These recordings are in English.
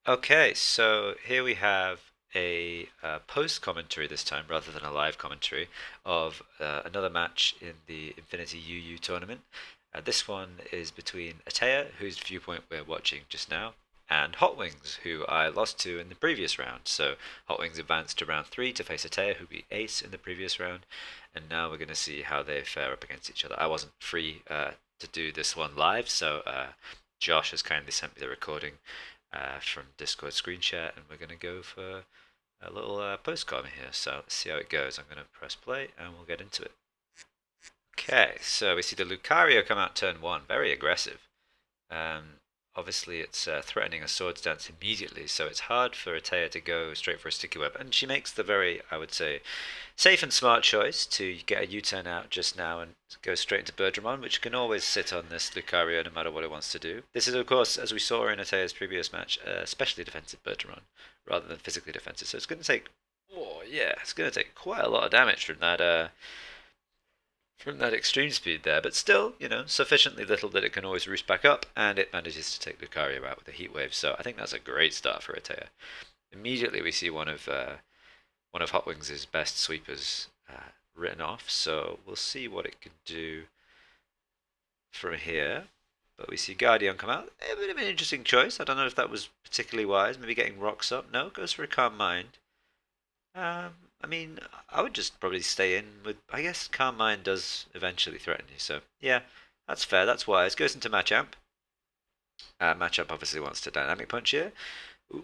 Okay, so here we have a post commentary this time rather than a live commentary of another match in the Infinity UU tournament. This one is between Attea, whose viewpoint we're watching just now, and Hotwings, who I lost to in the previous round. So Hotwings advanced to round 3 to face Attea, who beat Ace in the previous round, and now we're going to see how they fare up against each other. I wasn't free to do this one live, so Josh has kindly sent me the recording from Discord screen share, and we're going to go for a little post-com here. So let's see how it goes. I'm going to press play, and we'll get into it. Okay, so we see the Lucario come out turn 1, very aggressive. Obviously, it's threatening a Swords Dance immediately, so it's hard for Attea to go straight for a Sticky Web. And she makes the very, I would say, safe and smart choice to get a U-turn out just now and go straight into Birdramon, which can always sit on this Lucario no matter what it wants to do. This is, of course, as we saw in Atea's previous match, especially defensive Birdramon rather than physically defensive. So it's going to take, oh yeah, it's going to take quite a lot of damage from that extreme speed there, but still, sufficiently little that it can always roost back up, and it manages to take Lucario out with a Heat Wave. So I think that's a great start for Attea. Immediately we see one of Hotwings' best sweepers written off, so we'll see what it can do from here. But we see Guardian come out. A bit of an interesting choice. I don't know if that was particularly wise. Maybe getting rocks up. No, goes for a Calm Mind. I mean, I would just probably stay in with. I guess Calm Mind does eventually threaten you, so yeah, that's fair. That's wise. Goes into Machamp. Machamp obviously wants to Dynamic Punch here.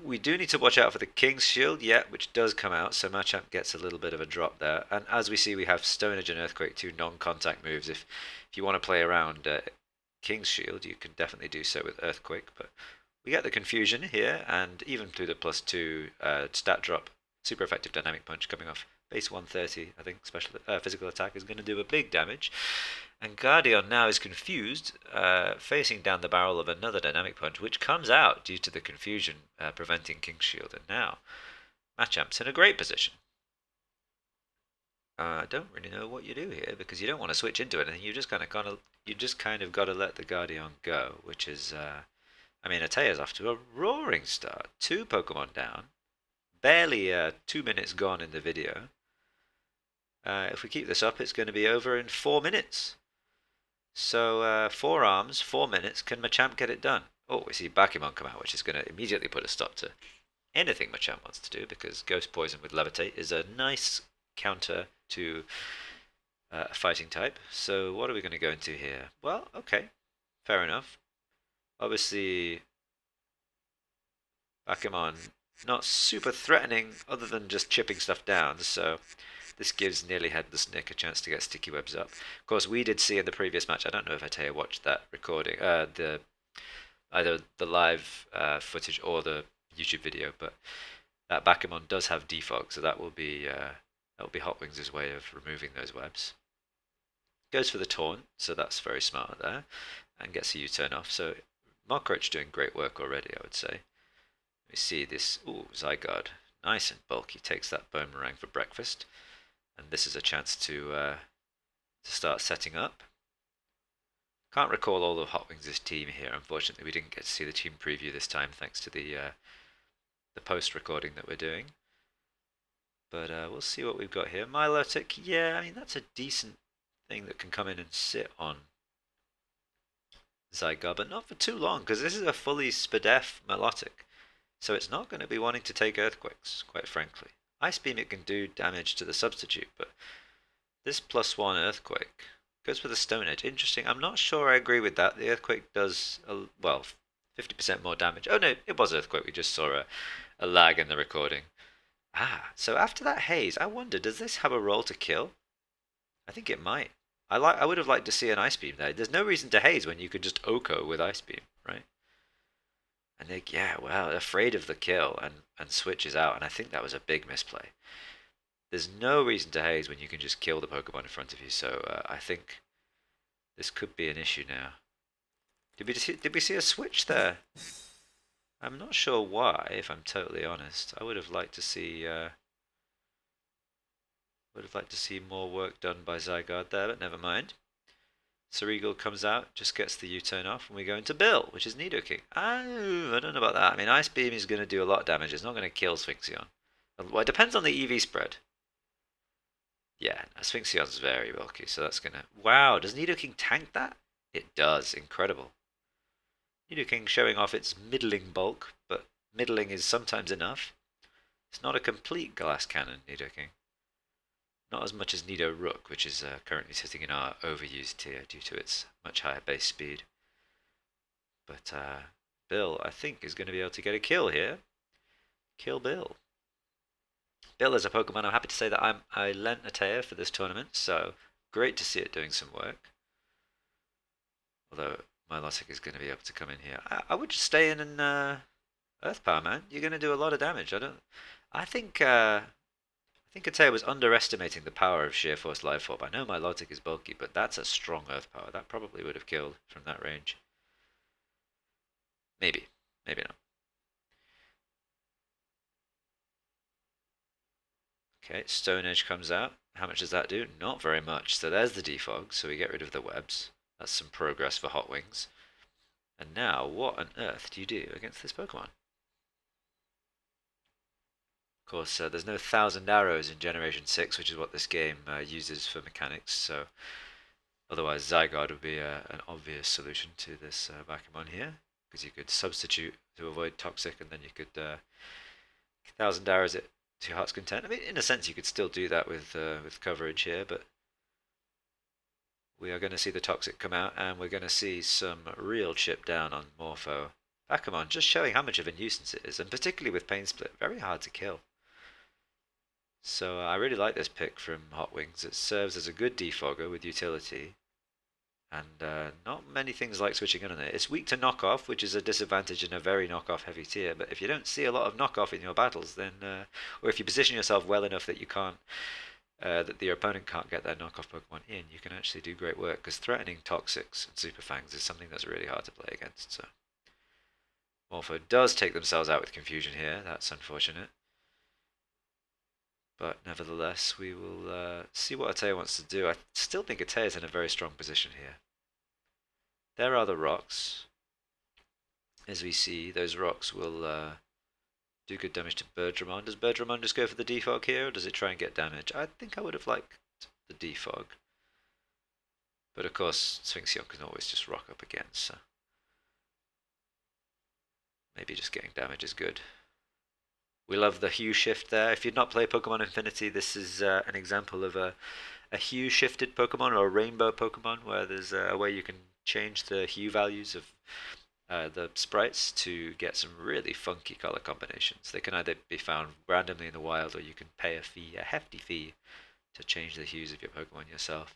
We do need to watch out for the King's Shield, yeah, which does come out, so Machamp gets a little bit of a drop there. And as we see, we have Stone Edge and Earthquake, two non-contact moves. If you want to play around King's Shield, you can definitely do so with Earthquake, but we get the confusion here, and even through the +2 stat drop, super effective Dynamic Punch coming off base 130, I think special physical attack is going to do a big damage. And Guardian now is confused, facing down the barrel of another Dynamic Punch, which comes out due to the confusion preventing King's Shield. And now Machamp's in a great position. I don't really know what you do here because you don't want to switch into anything. You just kind of got to let the Guardian go, which is, I mean, Atea's off to a roaring start. 2 Pokemon down. Barely 2 minutes gone in the video. If we keep this up, it's going to be over in 4 minutes. So 4 arms, 4 minutes. Can Machamp get it done? Oh, we see Bakimon come out, which is going to immediately put a stop to anything Machamp wants to do, because Ghost Poison with Levitate is a nice counter to a fighting type. So what are we going to go into here? Well, okay, fair enough. Obviously, Bakimon not super threatening other than just chipping stuff down, so this gives Nearly Headless Nick a chance to get Sticky Webs up. Of course, we did see in the previous match, I don't know if Attea watched that recording, either the live footage or the YouTube video, but that Bakimon does have defog, so that will be Hotwings' way of removing those webs. Goes for the taunt, so that's very smart there, and gets a U-turn off. So Mockroach doing great work already, I would say. We see this, ooh, Zygarde, nice and bulky, takes that Boomerang for breakfast, and this is a chance to start setting up. Can't recall all of Hotwings' team here, unfortunately we didn't get to see the team preview this time thanks to the post recording that we're doing. But we'll see what we've got here. Milotic, yeah, I mean that's a decent thing that can come in and sit on Zygarde, but not for too long, because this is a fully Spadef Milotic. So it's not going to be wanting to take Earthquakes, quite frankly. Ice Beam it can do damage to the substitute, but this +1 Earthquake goes for the Stone Edge. Interesting. I'm not sure I agree with that. The Earthquake does, 50% more damage. Oh no, it was Earthquake. We just saw a lag in the recording. So after that Haze, I wonder, does this have a role to kill? I think it might. I would have liked to see an Ice Beam there. There's no reason to Haze when you could just Oko with Ice Beam, right? And they, yeah, well, afraid of the kill and switches out, and I think that was a big misplay. There's no reason to haze when you can just kill the Pokemon in front of you, so I think this could be an issue now. Did we see a switch there? I'm not sure why, if I'm totally honest. I would have liked to see more work done by Zygarde there, but never mind. Ceregal comes out, just gets the U-turn off, and we go into Bill, which is Nidoking. Oh, I don't know about that. I mean, Ice Beam is going to do a lot of damage. It's not going to kill Sphinxion. Well, it depends on the EV spread. Yeah, Sphinxion's very bulky, so that's going to... Wow, does Nidoking tank that? It does. Incredible. Nidoking showing off its middling bulk, but middling is sometimes enough. It's not a complete glass cannon, Nidoking. Not as much as Nidoruck, which is currently sitting in our overused tier due to its much higher base speed. But Bill, I think, is going to be able to get a kill here. Kill Bill. Bill is a Pokemon I'm happy to say that I lent Attea for this tournament, so great to see it doing some work. Although Milotic is going to be able to come in here. I would just stay in and Earth Power, man. You're going to do a lot of damage. I think Attea was underestimating the power of Sheer Force Life Orb. I know Milotic is bulky, but that's a strong Earth Power. That probably would have killed from that range. Maybe. Maybe not. Okay, Stone Edge comes out. How much does that do? Not very much. So there's the defog, so we get rid of the webs. That's some progress for Hotwings. And now, what on earth do you do against this Pokemon? Of course, there's no 1,000 arrows in Generation 6, which is what this game uses for mechanics, so otherwise Zygarde would be an obvious solution to this Pokemon here, because you could substitute to avoid Toxic, and then you could 1,000 arrows it to your heart's content. I mean, in a sense, you could still do that with coverage here, but we are going to see the Toxic come out, and we're going to see some real chip down on Morpho. Pokemon just showing how much of a nuisance it is, and particularly with Pain Split, very hard to kill. So I really like this pick from Hotwings. It serves as a good defogger with utility, and not many things like switching in on it. It's weak to knockoff, which is a disadvantage in a very knockoff heavy tier, but if you don't see a lot of knockoff in your battles, then or if you position yourself well enough that you can't that your opponent can't get their knockoff Pokemon in, you can actually do great work, because threatening Toxics and Super Fangs is something that's really hard to play against. So Morpho does take themselves out with confusion here. That's unfortunate. But nevertheless, we will see what Attea wants to do. I still think Attea is in a very strong position here. There are the rocks. As we see, those rocks will do good damage to Birdramon. Does Birdramon just go for the defog here, or does it try and get damage? I think I would have liked the defog. But of course, Sphinxion can always just rock up again, so maybe just getting damage is good. We love the hue shift there. If you'd not played Pokemon Infinity, this is an example of a hue shifted Pokemon, or a rainbow Pokemon, where there's a way you can change the hue values of the sprites to get some really funky color combinations. They can either be found randomly in the wild, or you can pay a hefty fee, to change the hues of your Pokemon yourself.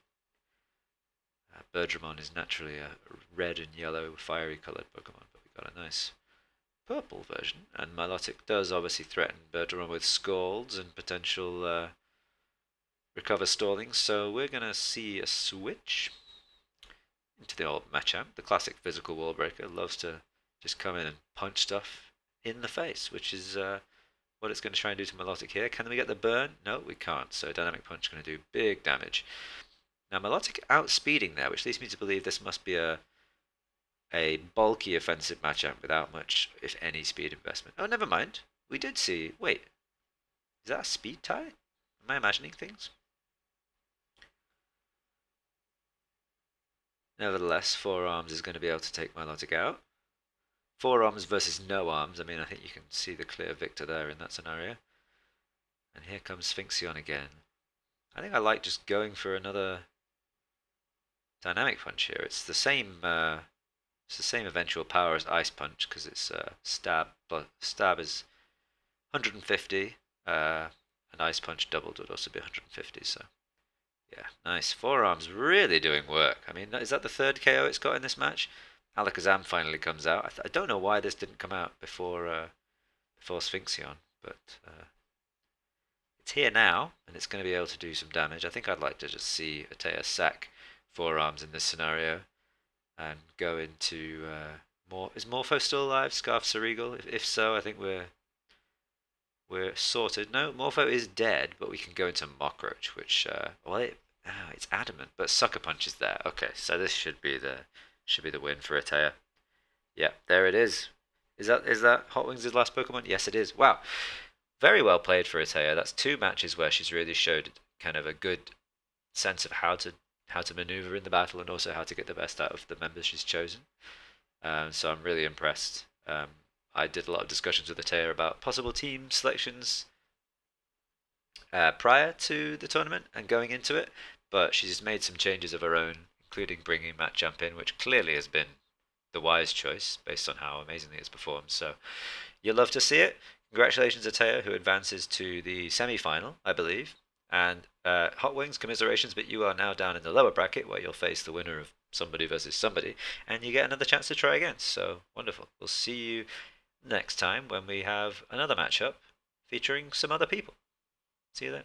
Birdramon is naturally a red and yellow fiery colored Pokemon, but we've got a nice purple version, and Milotic does obviously threaten Birdramon with Scalds and potential recover Stallings, so we're going to see a switch into the old Machamp. The classic physical wall breaker loves to just come in and punch stuff in the face, which is what it's going to try and do to Milotic here. Can we get the burn? No, we can't, so Dynamic Punch is going to do big damage. Now Milotic outspeeding there, which leads me to believe this must be a bulky offensive Machamp without much, if any, speed investment. Oh, never mind. We did see... Wait. Is that a speed tie? Am I imagining things? Nevertheless, 4 arms is going to be able to take Milotic out. 4 arms versus no arms. I mean, I think you can see the clear victor there in that scenario. And here comes Sphinxion again. I think I like just going for another Dynamic Punch here. It's the same eventual power as Ice Punch, because it's stab, but stab is 150, and Ice Punch doubled would also be 150, so yeah, nice. 4 arms really doing work. I mean, is that the 3rd KO it's got in this match? Alakazam finally comes out. I don't know why this didn't come out before Sphinxion, but it's here now, and it's going to be able to do some damage. I think I'd like to just see Attea sack 4 arms in this scenario and go into is Morpho still alive? Scarf Ceregal? If so, I think we're sorted. No, Morpho is dead, but we can go into Mockroach, which well, Oh, it's adamant, but Sucker Punch is there. Okay, so this should be the win for Attea. Yeah, there it is. Is that Hotwings' last Pokemon? Yes, it is. Wow, very well played for Attea. That's two matches where she's really showed kind of a good sense of how to maneuver in the battle and also how to get the best out of the members she's chosen. So I'm really impressed. I did a lot of discussions with Attea about possible team selections prior to the tournament and going into it, but she's made some changes of her own, including bringing Machamp in, which clearly has been the wise choice based on how amazingly it's performed. So you'll love to see it. Congratulations, Attea, who advances to the semi-final, I believe. And Hot Wings, commiserations, but you are now down in the lower bracket where you'll face the winner of somebody versus somebody, and you get another chance to try again. So wonderful. We'll see you next time when we have another matchup featuring some other people. See you then.